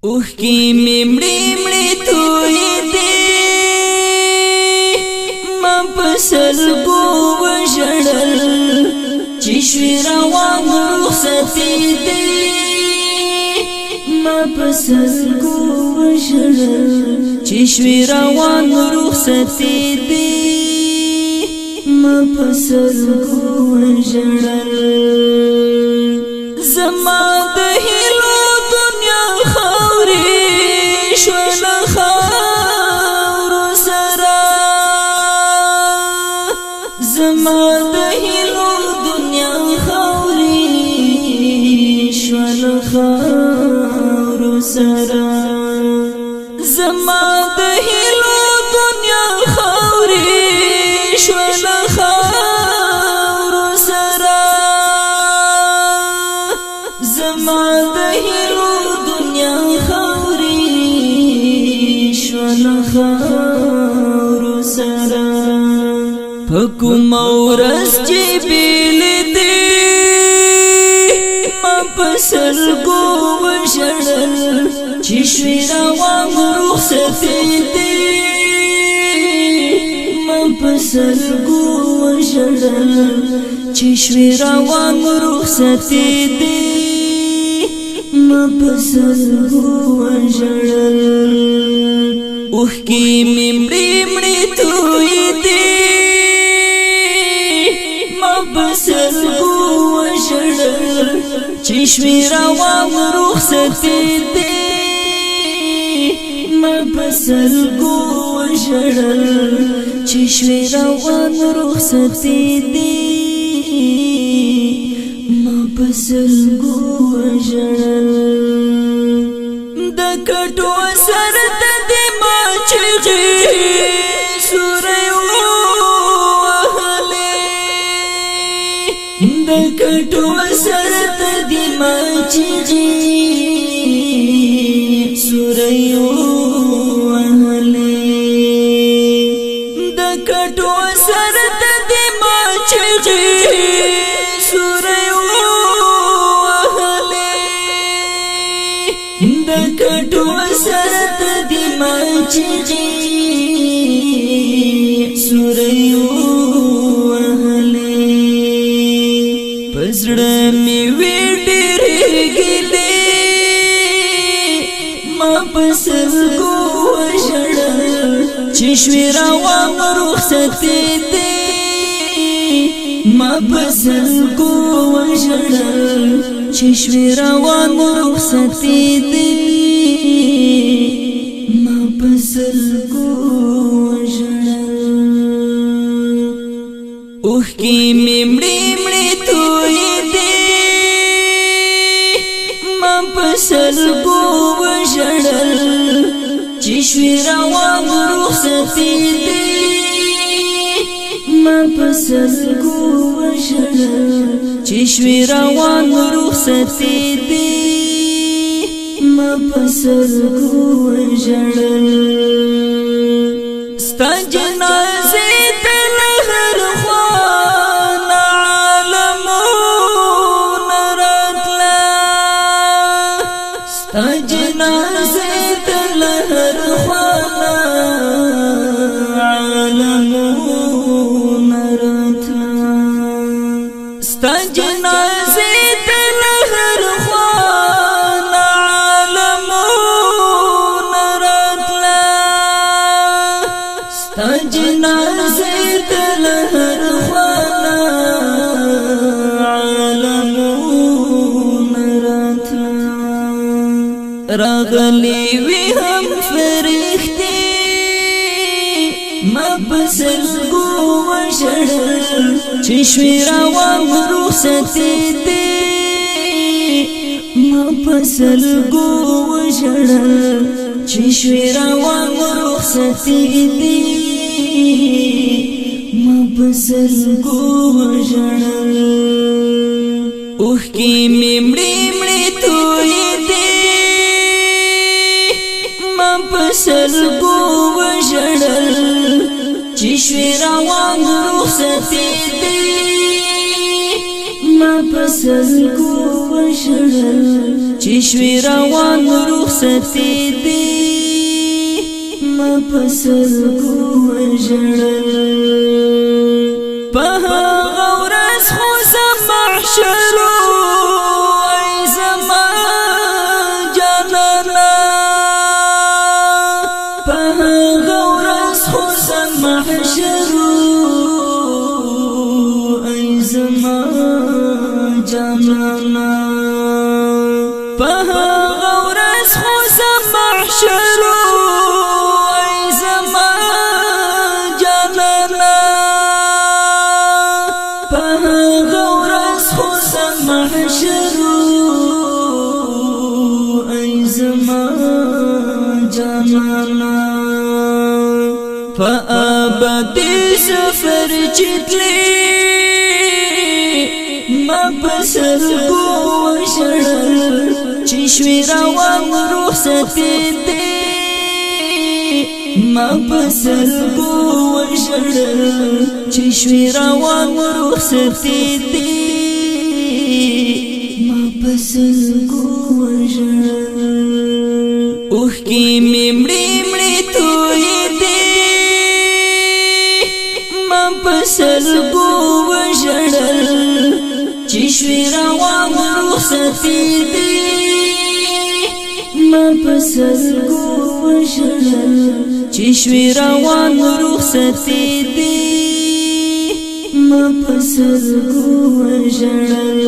اوخ کی ممڑی مڑی توی دی ما پسلگو وشڑل چشوی روان رخصتی دی ما پسلگو وشڑل چشوی روان رخصتی دی ما پسلگو وشڑل زما دهلو دنیا خاوری شول خاور سرا زما دهلو دنیا خاوری شول خاور سرا زما دهلو دنیا خاوری شول خاور سرا زما دهلو دنیا خاوری شول خاور سرا پکم اورس چی بیل دی ما پسلگو وشڑل چشوی روان رخصتی دی ما پسلگو وشڑل چشوی روان رخصتی دی ما پسلگو وشڑل اوخ کی ممڑی مڑی توی دی ما پسلگو وشڑل چشوی روان رخصتی دی ما پسلگو وشڑل چشوی روان رخصتی دی ما پسلگو وشڑل دکٹو سر دی ما چغی سوری وحلی دکٹو سر دی ما چغی سوری وحلی دکٹو سر دی ما چغی سوری وحلی دکٹو سر دی ما چغی سوری وحلی پزړه می وی ډېرې ګلې ما پسلګو وشړل چشوی روان رخصتی دی ما پسلګو وشړل چشوی روان رخصتی دی ما پسلګو وشړل اوخ کی ممړی مړی توی دی ما پسلګو وشړل چشوی روان رخصتی دی ما پسلګو وشړل چشوی روان رخصتی دی ما پسلګو وشړل ستا جنازه تل هر خوان عالمون راتلا ستا جنازه تل هر خوان عالمون راتلا ستا جنازه تل هر خوان عالمون راتلا ستا جنازه تل هر خوان عالمون راتلا راغلی وی هم فرښتې ما پسلګو وشړل چشوی روان رخصتی دی ما پسلګو وشړل چشوی روان رخصتی دی ما پسلګو وشړل اوخ کی ممړی مړی توی دی ما پسلګو وشړل چشوی روان رخصتی دی ما پسلګو وشړل چشوی روان رخصتی دی ما پسرگو وجړل په هغه ورځ خو زه محشرو ای زما جانانا په هغه ورځ خو زه محشرو ای زما جانانا په هغه ورځ خو زه محشرو فأبدي سفر چتلی ما پسرگو وشړل چشوی روان رخصتی دی ما پسرگو وشړل چشوی روان رخصتی دی ما پسرگو وشړل اوخ کی ممړي مړي توي پسرگو وژړل چشوی روان رخصتی دی ما پسرگو وژړل چشوی روان رخصتی دی ما پسرگو وژړل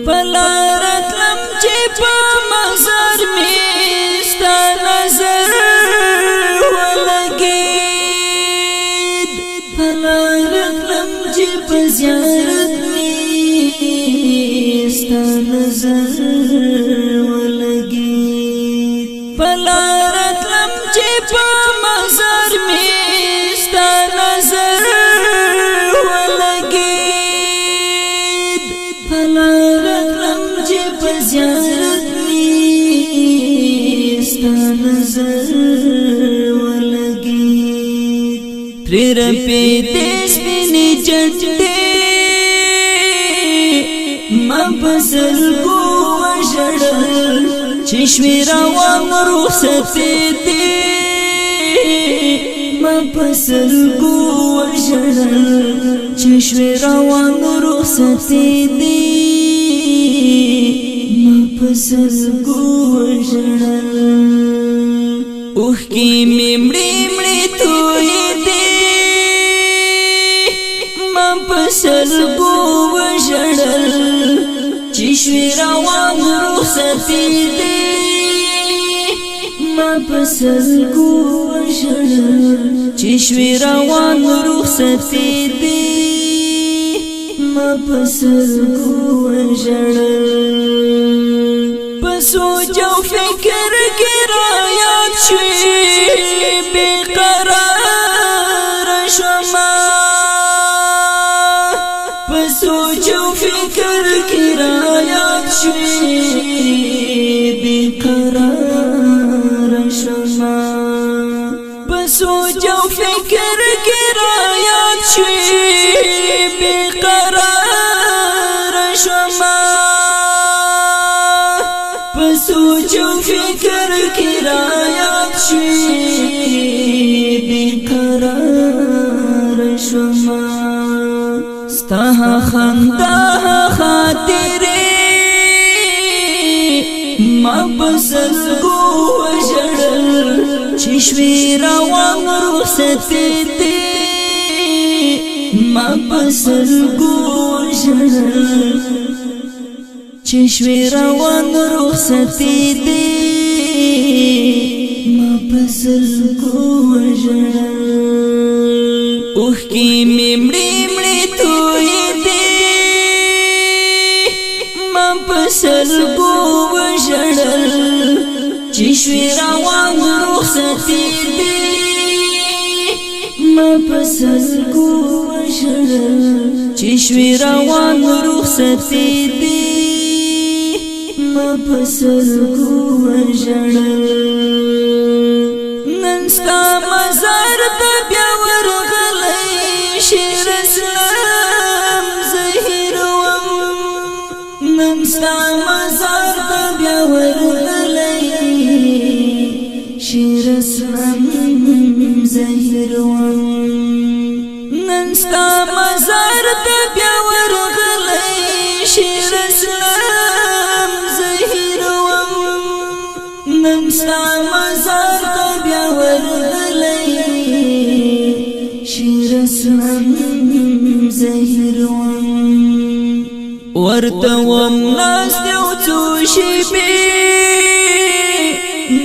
پلارت لم چې په مزار می ستا نظر زیارت می ستا نظر ولګي پلارت لم چې په مزار می ستا نظر ولګي پلارت لم چې په زیارت می ستا نظر ولګي پرې په دې سپینې جنډې ما پسرگو وژړل چشوی روان رخصتی دی ما پسرگو وژړل چشوی روان رخصتی دی ما پسرگو وژړل اوخ کی ممړي مړي توي دی ما پسرگو وژړل چشوی روان رخصتی دی ما پسرگو وژړل چشوی روان رخصتی دی ما پسرگو وژړل پسوچ او فکر کې را یاد شوی بے قرار شوما پسوچ او فکر کې را یاد شوی بے قرار شوما پسوچ او فکر کې را یاد شوی بے قرار شوما پسوچ او فکر کې را یاد شوی بے قرار شوما ستا خندا خاطرې ما پسرگو وژړل چشوی روان رخصتی دی ما پسرگو وژړل چشوی روان رخصتی دی ما پسرگو وژړل اوخ کی ممړي مړي توي دی ما پسرگو وژړل چشوی روان رخصتی دی ما پسرگو وژړل چشوی روان رخصتی دی ما پسرگو وژړل نن ستا مزار ته بیا ورغلی شیر اسلام زهیر وم نن ستا مزار زهیر ننستا مزار ته بیا ورغلی شیر اسلام زهیر ننستا مزار ته بیا ورغلی شیر اسلام زهیر ورته وناس دیو څو شیبې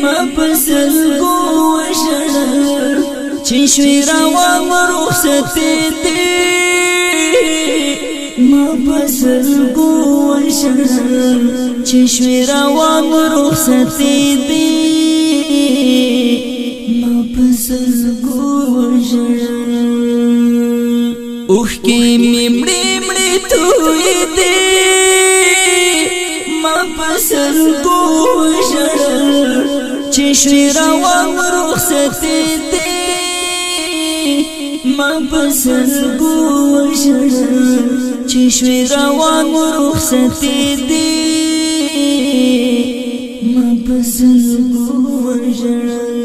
ما پسلګو وشړل چې شوی روان رخصتې دې ما پسلګو وشړل چې شوی روان رخصتې دې ما پسلګو وشړل اوخ کې مړې مړې توې دې ما پسلګو وشړل چې شوی روان رخصتې دې ما پسلګو وشړل چې شوی روان رخصتې دې ما پسلګو وشړل